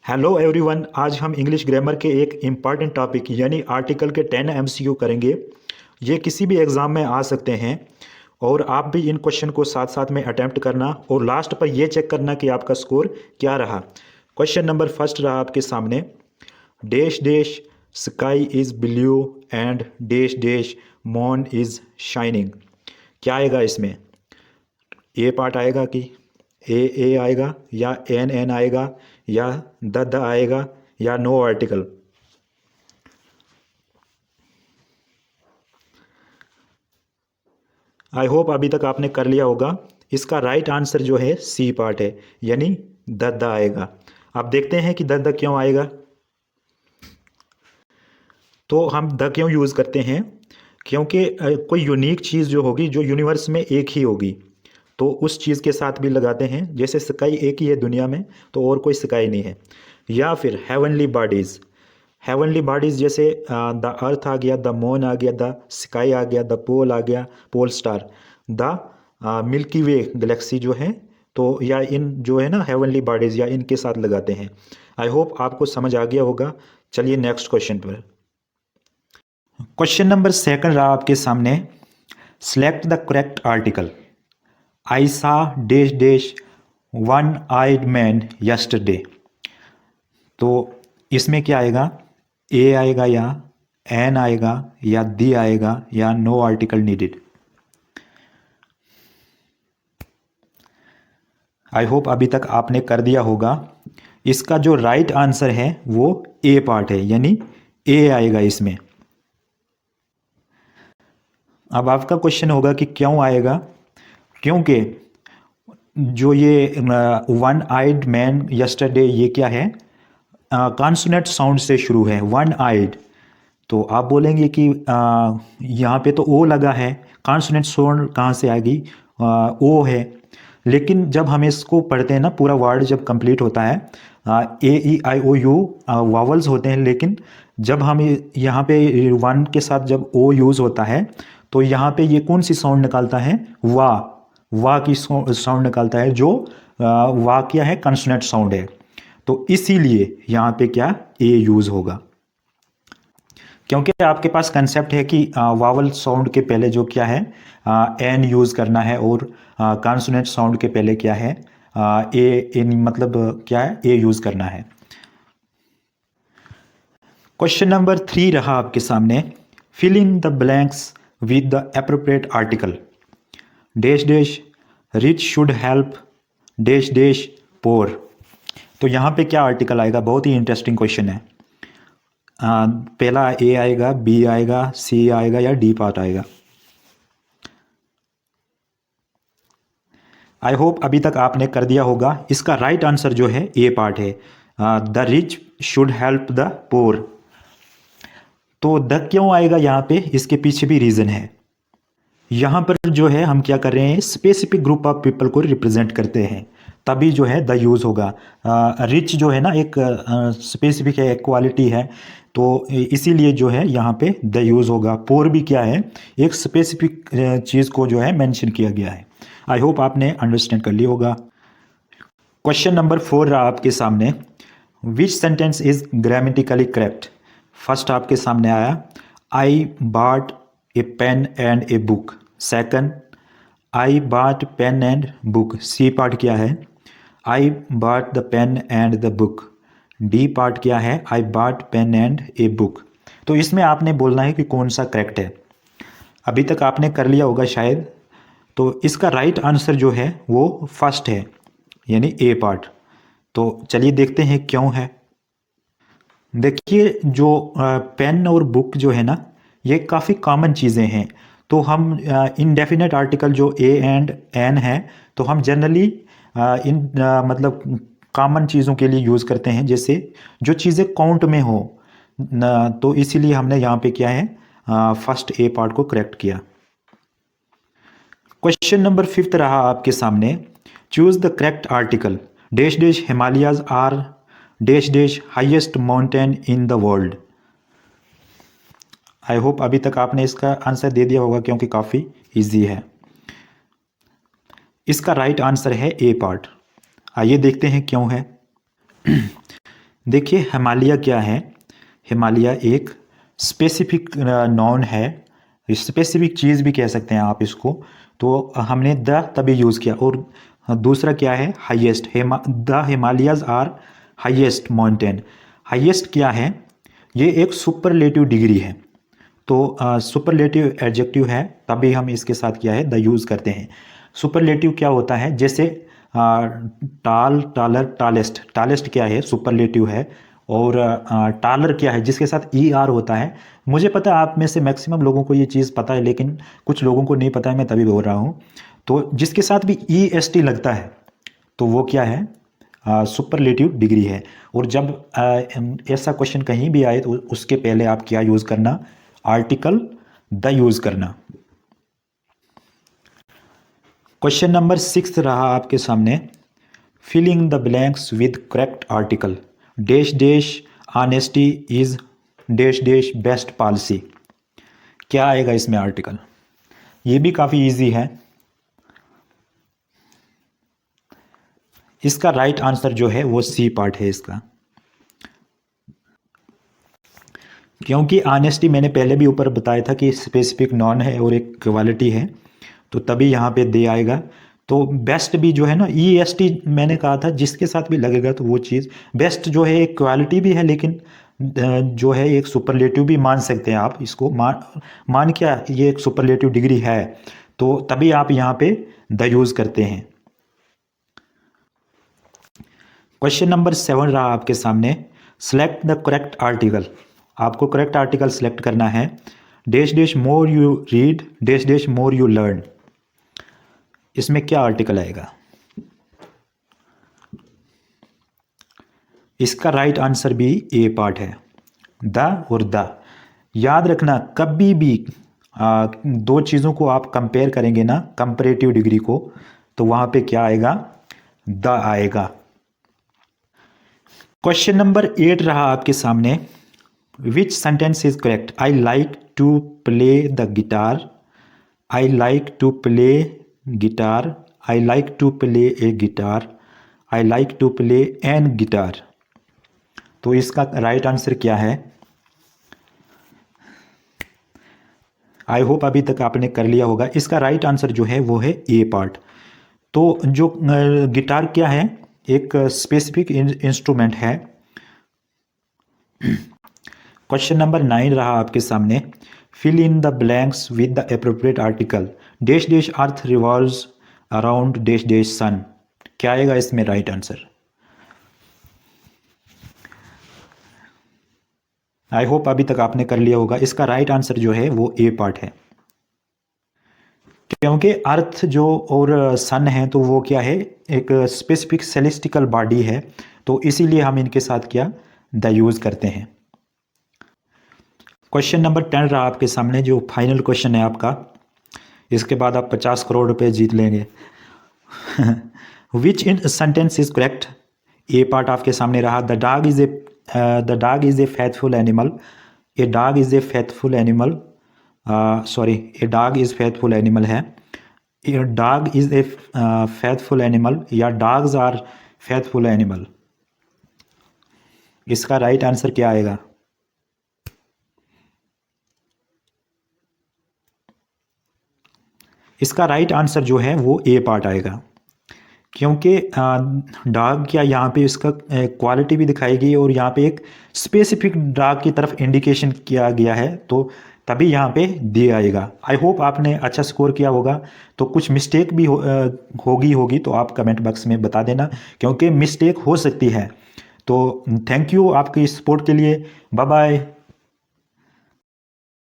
Hello everyone. आज हम English grammar के एक इम्पॉर्टेंट टॉपिक यानी आर्टिकल के 10 एमसीक्यू करेंगे। ये किसी भी एग्ज़ाम में आ सकते हैं और आप भी इन क्वेश्चन को साथ साथ में अटेम्प्ट करना और लास्ट पर ये चेक करना कि आपका स्कोर क्या रहा। क्वेश्चन नंबर फर्स्ट रहा आपके सामने, dash dash sky is blue and dash dash moon is shining. क्या आएगा इसमें? ए पार्ट आएगा कि ए आएगा या एन आएगा या द आएगा या नो आर्टिकल? आई होप अभी तक आपने कर लिया होगा। इसका राइट आंसर जो है सी पार्ट है, यानी द आएगा। अब देखते हैं कि द क्यों आएगा। तो हम द क्यों यूज़ करते हैं? क्योंकि कोई यूनिक चीज़ जो होगी, जो यूनिवर्स में एक ही होगी, तो उस चीज़ के साथ भी लगाते हैं। जैसे स्काई एक ही है दुनिया में, तो और कोई स्काई नहीं है। या फिर हेवनली बॉडीज़, हेवनली बॉडीज़ जैसे द अर्थ आ गया, द मून आ गया, द स्काई आ गया, द पोल आ गया, pole star, the Milky Way galaxy जो है। तो या इन जो है ना हेवनली बॉडीज़, या इनके साथ लगाते हैं। आई होप आपको समझ आ गया होगा। चलिए नेक्स्ट क्वेश्चन पर। क्वेश्चन नंबर सेकंड रहा आपके सामने, select the correct article. I saw dash dash one eyed man yesterday. तो इसमें क्या आएगा? ए आएगा या एन आएगा या दी आएगा या no article needed? I hope अभी तक आपने कर दिया होगा। इसका जो राइट आंसर है वो ए पार्ट है, यानी ए आएगा इसमें। अब आपका क्वेश्चन होगा कि क्यों आएगा? क्योंकि जो ये वन आइड मैन यस्टरडे, ये क्या है? कॉन्सोनेंट साउंड से शुरू है, वन आइड। तो आप बोलेंगे कि यहाँ पे तो ओ लगा है, कॉन्सोनेंट साउंड कहाँ से आएगी? ओ है। लेकिन जब हम इसको पढ़ते हैं ना, पूरा वर्ड जब कंप्लीट होता है, ए ई आई ओ यू वावल्स होते हैं। लेकिन जब हम यहाँ पे वन के साथ जब ओ यूज़ होता है, तो यहाँ पे ये कौन सी साउंड निकालता है? वाह की साउंड निकालता है, जो वाह क्या है? कंसोनेंट साउंड है। तो इसीलिए यहाँ पे क्या ए यूज़ होगा, क्योंकि आपके पास कंसेप्ट है कि वावल साउंड के पहले जो क्या है, एन यूज़ करना है, और कॉन्सोनेंट साउंड के पहले क्या है, ए मतलब क्या है? ए यूज़ करना है। क्वेश्चन नंबर 3 रहा आपके सामने, fill in the blanks with the appropriate article. Dash dash rich should help dash dash poor. तो यहाँ पे क्या आर्टिकल आएगा? बहुत ही इंटरेस्टिंग क्वेश्चन है। पहला ए आएगा, बी आएगा, सी आएगा या डी पार्ट आएगा? आई होप अभी तक आपने कर दिया होगा। इसका राइट आंसर जो है ए पार्ट है, the rich should help the poor. तो द क्यों आएगा यहाँ पे? इसके पीछे भी रीज़न है। यहाँ पर जो है हम क्या कर रहे हैं, स्पेसिफिक ग्रुप ऑफ पीपल को रिप्रेजेंट करते हैं, तभी जो है द यूज़ होगा। रिच जो है ना एक स्पेसिफिक है, एक क्वालिटी है, तो इसीलिए जो है यहाँ पे द यूज़ होगा। पोर भी क्या है? एक स्पेसिफिक चीज़ को जो है मेंशन किया गया है। आई होप आपने अंडरस्टैंड कर लिया होगा। क्वेश्चन नंबर 4 रहा आपके सामने, which sentence is grammatically correct? First आपके सामने आया, I bought a pen and a book. Second, I bought pen and book. C part क्या है? I bought the pen and the book. D part क्या है? I bought pen and a book. तो इसमें आपने बोलना है कि कौन सा करेक्ट है। अभी तक आपने कर लिया होगा शायद। तो इसका राइट आंसर जो है वो फर्स्ट है, यानी ए पार्ट। तो चलिए देखते हैं क्यों है। देखिए, जो पेन और बुक जो है ना, ये काफ़ी कॉमन चीज़ें हैं। तो हम इनडेफिनेट आर्टिकल जो ए एंड एन है, तो हम जनरली मतलब कॉमन चीज़ों के लिए यूज़ करते हैं, जैसे जो चीज़ें काउंट में हो तो इसीलिए हमने यहाँ पे क्या है, फर्स्ट ए पार्ट को करेक्ट किया। क्वेश्चन नंबर 5 रहा आपके सामने, choose the correct article. Dash dash Himalayas are dash dash highest mountain in the world. I hope अभी तक आपने इसका आंसर दे दिया होगा, क्योंकि काफ़ी इजी है। इसका राइट आंसर है ए पार्ट। आइए देखते हैं क्यों है। देखिए हिमालय क्या है, हिमालय एक स्पेसिफिक नाउन है, स्पेसिफिक चीज़ भी कह सकते हैं आप इसको। तो हमने द तभी यूज़ किया। और दूसरा क्या है, highest, the Himalayas are highest mountain. Highest क्या है, ये एक सुपरलेटिव डिग्री है। तो सुपरलेटिव एडजेक्टिव है, तभी हम इसके साथ क्या है द यूज़ करते हैं। सुपरलेटिव क्या होता है, जैसे टाल, टालर, टालेस्ट। टालेस्ट क्या है, सुपरलेटिव है। और टालर क्या है, जिसके साथ ई आर होता है। मुझे पता है आप में से मैक्सिमम लोगों को ये चीज़ पता है, लेकिन कुछ लोगों को नहीं पता है, मैं तभी बोल रहा हूँ। तो जिसके साथ भी ई एस टी लगता है तो वो क्या है, सुपरलेटिव डिग्री है। और जब ऐसा क्वेश्चन कहीं भी आए तो उसके पहले आप क्या यूज़ करना, आर्टिकल द यूज़ करना। क्वेश्चन नंबर 6 रहा आपके सामने, filling the blanks with correct article, dash dash honesty is dash dash best policy. क्या आएगा इसमें आर्टिकल, ये भी काफ़ी इजी है। इसका राइट आंसर जो है वो सी पार्ट है इसका, क्योंकि ऑनेस्टी मैंने पहले भी ऊपर बताया था कि स्पेसिफिक नॉन है और एक क्वालिटी है, तो तभी यहाँ पे दे आएगा। तो बेस्ट भी जो है ना, ई एस टी मैंने कहा था, जिसके साथ भी लगेगा तो वो चीज़ बेस्ट जो है एक क्वालिटी भी है, लेकिन जो है एक सुपरलेटिव भी मान सकते हैं आप इसको। मान क्या, ये एक सुपरलेटिव डिग्री है, तो तभी आप यहाँ पे द यूज़ करते हैं। क्वेश्चन नंबर 7 रहा आपके सामने, सेलेक्ट द करेक्ट आर्टिकल। आपको करेक्ट आर्टिकल सेलेक्ट करना है। Dash dash more you read dash dash more you learn. इसमें क्या आर्टिकल आएगा, इसका राइट आंसर भी ए पार्ट है, द और द। याद रखना कभी भी दो चीज़ों को आप कंपेयर करेंगे ना, कंपैरेटिव डिग्री को, तो वहाँ पे क्या आएगा, द आएगा। क्वेश्चन नंबर 8 रहा आपके सामने, which sentence is correct, I like to play the guitar, I like to play guitar, I like to play a guitar, I like to play an guitar. तो इसका राइट आंसर क्या है, आई hope अभी तक आपने कर लिया होगा। इसका राइट आंसर जो है वो है ए पार्ट। तो जो गिटार क्या है, एक स्पेसिफिक इंस्ट्रूमेंट है। क्वेश्चन नंबर 9 रहा आपके सामने, fill in the blanks with the appropriate article, dash dash earth revolves around dash dash sun. क्या आएगा इसमें राइट आंसर, आई होप अभी तक आपने कर लिया होगा। इसका राइट आंसर जो है वो ए पार्ट है, क्योंकि अर्थ जो और सन है तो वो क्या है, एक स्पेसिफिक सेलेस्टिकल बॉडी है, तो इसीलिए हम इनके साथ क्या द यूज़ करते हैं। क्वेश्चन नंबर 10 रहा आपके सामने, जो फाइनल क्वेश्चन है आपका, इसके बाद आप 50 करोड़ रुपए जीत लेंगे। Which in sentence is correct, A part आपके सामने रहा, the dog is a faithful animal, a dog is a faithful animal, sorry a dog is faithful animal है, a dog is a faithful animal, या dogs are faithful animal. इसका right answer क्या आएगा, इसका right answer जो है वो ए part आएगा, क्योंकि डॉग क्या यहाँ पे इसका क्वालिटी भी दिखाएगी और यहाँ पे एक स्पेसिफिक डॉग की तरफ इंडिकेशन किया गया है, तो तभी यहाँ पे दे आएगा। आई होप आपने अच्छा स्कोर किया होगा। तो कुछ मिस्टेक भी होगी तो आप कमेंट बॉक्स में बता देना, क्योंकि मिस्टेक हो सकती है। तो थैंक यू आपकी सपोर्ट के लिए, बाय बाय।